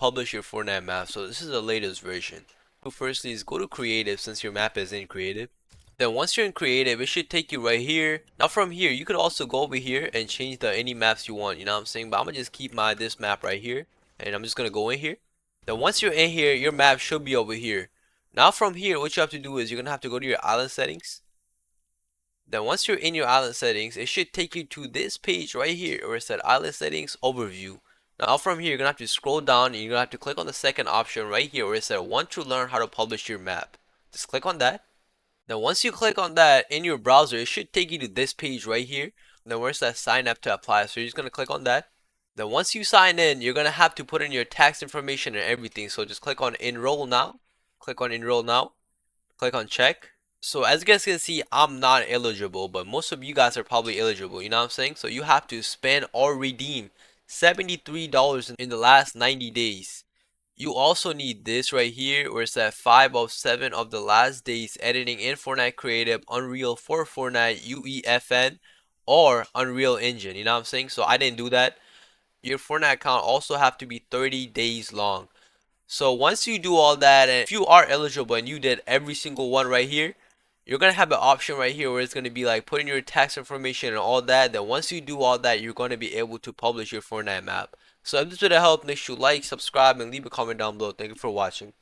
publish your Fortnite map. So this is the latest version. So firstly is go to creative since your map is in creative. Then once you're in creative, it should take you right here. Now from here, you could also go over here and change the any maps you want, you know what I'm saying? But I'm gonna just keep this map right here, and I'm just gonna go in here. Then once you're in here, your map should be over here. Now from here, what you have to do is you're gonna have to go to your island settings. Then once you're in your island settings, it should take you to this page right here where it said island settings overview. Now from here, you're gonna have to scroll down and you're gonna have to click on the second option right here where it said want to learn how to publish your map. Just click on that. Then once you click on that in your browser, it should take you to this page right here. Then where's that sign up to apply? So you're just gonna click on that. Then once you sign in, you're gonna have to put in your tax information and everything. So just click on enroll now. Click on enroll now. Click on check. So as you guys can see, I'm not eligible, but most of you guys are probably eligible, you know what I'm saying? So you have to spend or redeem $73 in the last 90 days. You also need this right here where it's at 5 of 7 of the last days editing in Fortnite Creative, Unreal for Fortnite, UEFN, or Unreal Engine, you know what I'm saying? So I didn't do that. Your Fortnite account also have to be 30 days long. So once you do all that, and if you are eligible and you did every single one right here, you're gonna have an option right here where it's gonna be like putting your tax information and all that. Then once you do all that, you're gonna be able to publish your Fortnite map. So if this would help, make sure you like, subscribe, and leave a comment down below. Thank you for watching.